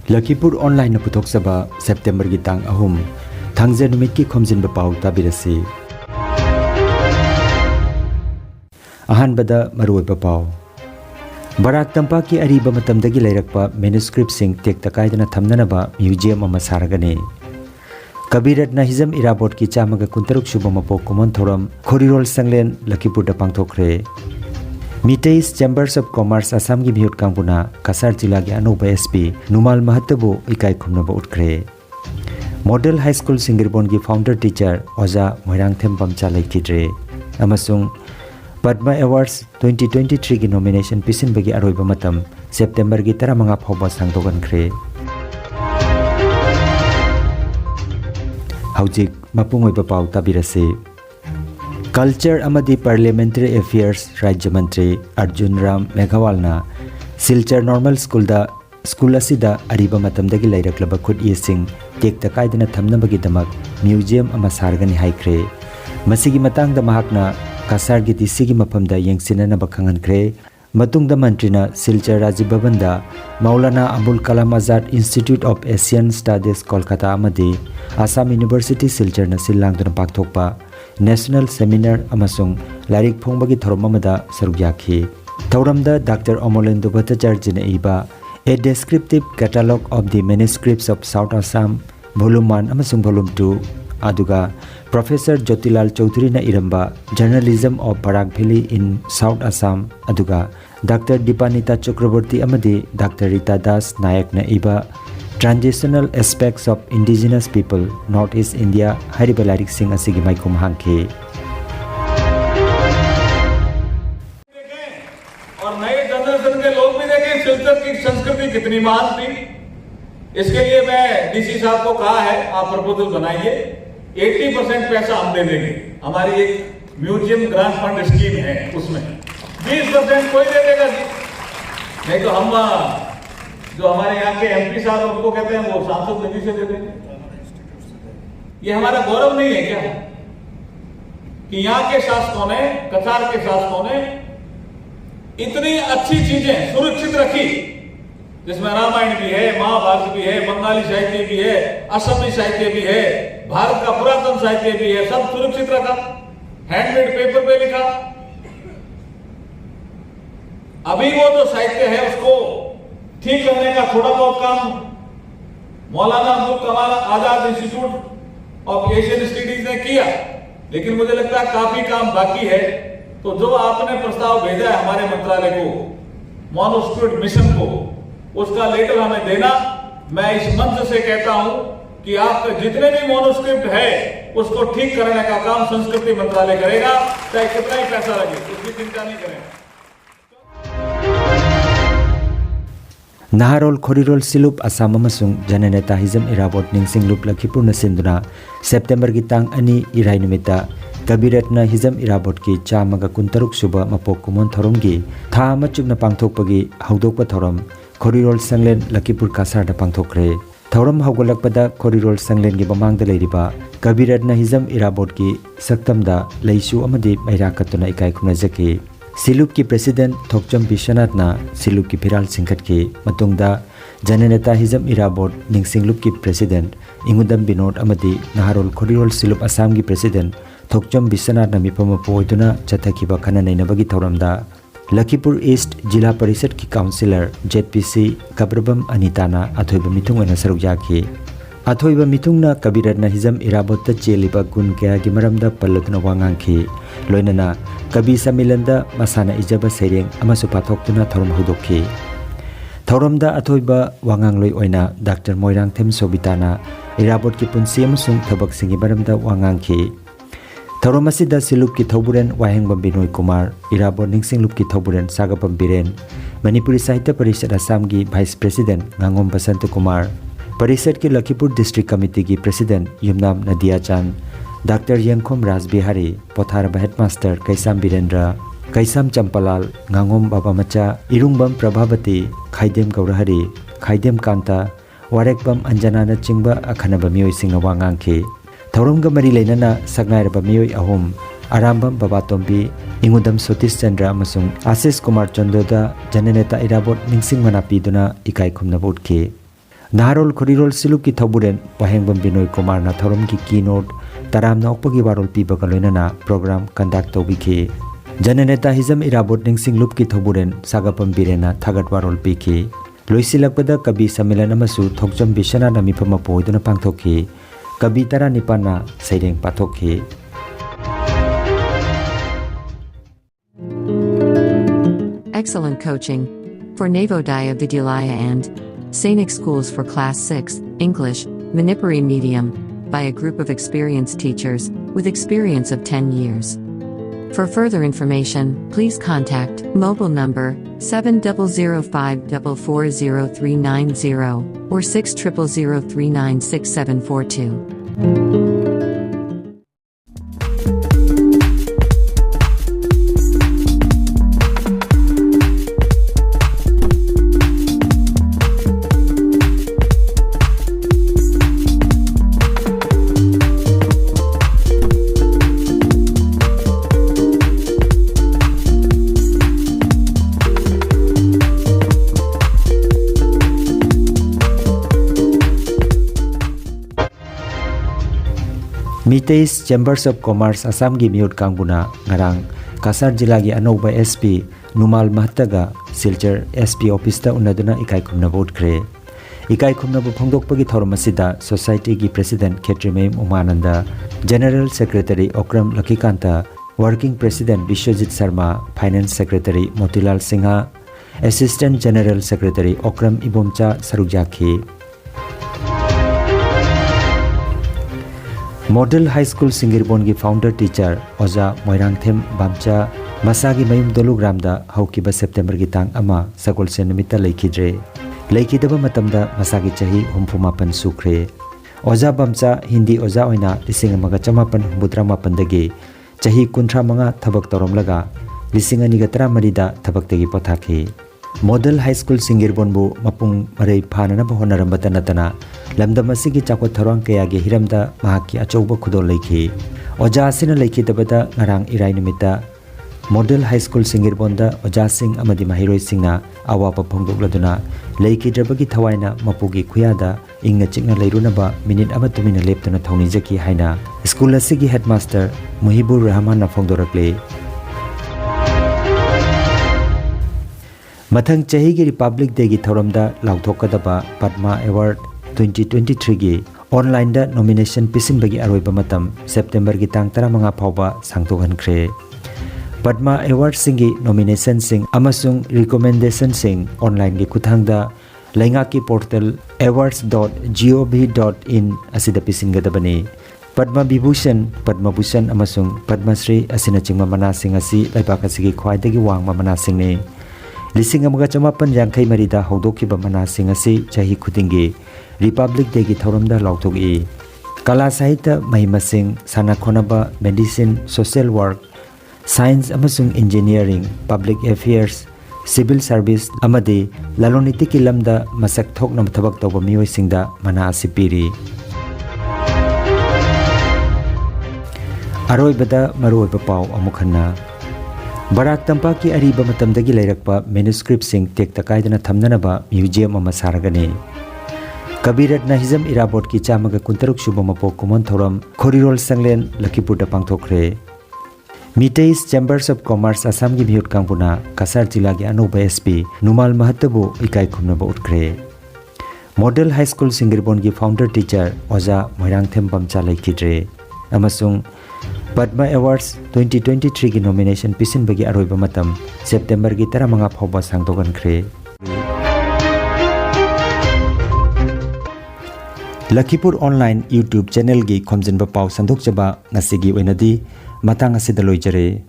Lakhipur online puthok saba September gi tang ahum thangje numit ki Khomjinba Pao tabirasi. Ahan bada maruiba Pao. Barak Tampak ki ariba matamdagi lairakpa manuscript sing tek takaidana thamnanaba museum ama saragane. Kabirat Nahizam Irabot ki chamaga kuntaruk suba mapok kumon thoram Khorirol Sanglen Lakhipur da pangthokre. Mitais Chambers of Commerce Assam gi mihut kangpuna Kasar jila gi anoba SP Numal Mahatabu ikai khumnaba utkre. Model High School Singirbon gi founder teacher Oja Moirang Thempam cha laikidre. Amasung Padma Awards 2023 gi nomination pisin bagi aroiba matam September gi 15 phawba sangtogan khre. Haujik mapungoiba Pao tabirase. Culture amadi Parliamentary Affairs Rajya Mantri Arjun Ram Meghawalna Silchar Normal School da school asida ariba matamdagi lairaklaba khut yesing tek takaidana thamnabagi damak museum ama sargani haikre. Masigi matangda mahakna Kasar gi disigi mapamda yengsinana bakhangankre. Matungda mantrina Silchar Rajiv Bhavan da Maulana Abul Kalam Azad Institute of Asian Studies Kolkata amadi Assam University Silchar na silangduna pakthokpa National Seminar amasung Larik Phongbagi thorom amada saruk yakhi. Thoramda Dr. Amolendu Bhattacharya iba A Descriptive Catalogue of the Manuscripts of South Assam Volume 1 amasung Volume 2 aduga Professor Jyotilal Chaudhary na iramba Journalism of Barak Valley in South Assam aduga Dr. Dipanita Chakraborty amadi Dr. Rita Das Nayak na iba Transitional Aspects of Indigenous People Northeast India hariba larik sing asigi maikum hangke. और नए generation के लोग भी देखें सिलचर की संस्कृति कितनी महान थी। इसके लिए मैं डीसी साहब को कहा है आप प्रपोजल बनाइए 80% पैसा हम दे देंगे। हमारी एक म्यूजियम ग्रांट फंड स्कीम है उसमें 20% कोई दे देगा जी। नहीं तो हम जो हमारे यहाँ के एमपी साहब उनको कहते हैं वो सांसद निधि से दे देंगे। ये हमारा गौरव नहीं है क्या कि यहाँ के शासकों ने कछार के शासकों ने इतनी अच्छी चीजें सुरक्षित रखी जिसमें रामायण भी है, महाभारत भी है, बंगाली साहित्य भी है, असमी साहित्य भी है, भारत का पुरातन साहित्य भी है, सब सुरक्षित रखा, हैंडमेड पेपर पे लिखा। अभी वो जो साहित्य है उसको ठीक करने का थोड़ा बहुत काम मौलाना Abdul Kalam Azad institute of Asian studies ने किया, लेकिन मुझे लगता है काफी काम बाकी है। तो जो आपने प्रस्ताव भेजा है हमारे मंत्रालय को, मॉन्यूस्क्रिप्ट मिशन को, उसका लेटर हमें देना। मैं इस मंच से कहता हूं कि आपके जितने भी मॉन्यूस्क्रिप्ट है उसको ठीक करने का काम संस्कृति मंत्रालय करेगा, चाहे कितना ही पैसा लगे, उसकी चिंता नहीं करें। Naharol Khorirol Silup Assam amasung Jananeta Hizam Irabot Ningsinglup Lakhipur na sinduna September gitang ani irai numita Kabiratna Hizam Irabot ki chamaga kuntaruk suba mapok kumon thorom gi tha amachupna pangthokpagi haudokpa thorom Khorirol Sanglen Lakhipur Kasar da pangthokre. Thorom haugolakpada Khorirol Sanglen gi bamangda leiriba Kabiratna Hizam Irabot ki saktamda leisu amadi mairakatuna ikai khunajaki. Silup ki President Thokcham Biswanath na Silup ki Phiral Singkhat ki matungda Jananeta Hizam Irabot Ningsinglup ki President Ingudam Binod amadi Naharol Khorirol Silup Assam ki President Thokcham Biswanath na mipama poiduna chathakiba khananainabagi thoramda Lakhipur East Jila Parishad ki Councillor ZPC Kabrabam Anitana athoiba mithung oina saruk yakhi. Athoiba mithungna Kabiratna Hizam Irabot ta cheliba gun kaya gi maramda palladuna wangangki loinana Kabi Samilanda masana ijaba sereng amasu pathoktuna thorom hudokhi. Thoromda athoiba wangangloi oina Dr. Moirang Them Sobitana Irabot ki punsi amasung thabak singi maramda wangangki. Thorom asida Silup ki Thoburen Wahengbam Binoi Kumar, Irabot Ningsinglup ki Thoburen Sagapam Biren, Manipuri Sahitya Parishad Assam ki Vice President Ngangom Basant Kumar, Parishad ki Lakhipur District Committee ki President Yumnam Nadia Chan, Dr. Yangkhom Rajbihari, Potharaba Headmaster Kaisam Birendra, Kaisam Champalal, Ngangom Babamacha, Irungbam Prabhavati, Khaidem Gaurahari, Khaidem Kanta, Warekbam Anjanana Chingba Akhanaba Miyoi Singa Wangangki. Thoromga mari leinana Sagngairaba Miyoi Ahum, Arambam Babatombi, Ingudam Sotish Chandra amasung Ashish Kumar Chandoda, Jananeta Irabot Ningsing Manapiduna ikai khumnaba utki. Naharol Khorirol Silup ki Thoburen Pahengbam Binoy Kumar na Thorom ki keynote Taram na Okpagi Warol Piba Kaloinana program conduct Tobiki. Jananeta Hizam Irabot Ningsing Lup ki Thoburen Sagapam Birena Thagat Warol Piki. Loisilakpada Kabi Samilan Amasu Thokjam Bishana na Mipama Poiduna Pangthoki. Kabi Tara Nipana Saireng Pathoki. Excellent coaching for Navodaya Vidyalaya and Sainik schools for Class 6, English, Manipuri medium, by a group of experienced teachers, with experience of 10 years. For further information, please contact mobile number 7005440390 or 6000396742. Miteis Chambers of Commerce Assam gi miut kangbuna ngarang Kasar jila gi anogba SP Numal Mahtaga Silchar SP office ta unaduna ikai khumna vote kre ikai khumna bu phongdokpagi thormasida society gi president Khetrimem Umananda general secretary Okram Lakhikanta working president Vishwajit Sharma finance secretary Motilal Singha assistant general secretary Okram Ibomcha Sarukjakhi. Model High School Singirbon gi founder teacher Oja Moirangthem Bamcha Masagi Mayum Dolugramda Haukiba September gi tang ama Sakol Senamita Laikidre Laikidaba matamda Masagi Chahi Humfumapan Sukre Oja Bamcha Hindi Oja Oina Lisingamaga Chamapan Humbutramapan Chahi Kuntra Manga Thabak Toromlaga Lisinganigatra Marida Thabak Tegi Pothaki Model High School Singirbon bu Mapung Marai Phanana Bohonarambata Natana Lamdamasigi Chakwa Tharang Kayagi Hiramda Mahaki Achauba Khudo Leikhi Oja Asina Laikidabada Ngarang Irai Numita Model High School Singirbonda Oja Singh Amadi Mahiroi Singna Awapa Phongdokladuna Laikidrabagi Thawaina Mapugi Khuyada Ingna Chikna Leirunaba Minute Amatumina Leptana Thaunijaki Haina School Asigi Headmaster Muhibur Rahman na Phongdorakle Mathang Chahi gi Republic Day gi Thoramda Lauthokadaba Padma Award 2023 gi online da nomination pisin bagi aroiba matam September gi tang 15 phawba sangtokhankhre Padma Award singi nomination sing amasung recommendation sing online gi kuthangda laingaki portal awards.gov.in asida pisingadabani Padma Vibhushan Padma Bhushan amasung Padma Shri asina chingma mana sing asi laibakasigi khwaidagi wangma mana singni Lising amaga chamapan yangkai marida haudokiba mana sing asi chahi khudingi Republic Day gi thoramda lautogi Kala Sahitya Mahimasing Sana Khonaba Medicine Social Work Science amasung Engineering Public Affairs Civil Service amadi laloniti ki lamda masak thokna thabak tawba mioi singda mana asipiri Aroi bada maroi pau amukhanna Barak Tampak ki ariba matamdagi lairakpa manuscript sing tekta kaidana thamnanaba museum ama saragani Kabirat na Hizam Irabot ki chamaga kuntaruk suba mapok kumon thoram Khorirol Sanglen Lakhipurda pangthokre Miteis Chambers of Commerce Assam gi bhiut kangpuna Kasar jila gi anoba SP Numal Mahatabu ikai khumnaba utkre Model High School Singirbon gi founder teacher Oja Moirangthem Bamcha Laikidre amasung Padma Awards 2023 gi nomination pisin bagi aroiba matam September gi 15 phawba sangtogankhre Lakhipuronline YouTube channel gi Khomjinba Pao sandhokjaba ngasigi oinadi matang asida loijare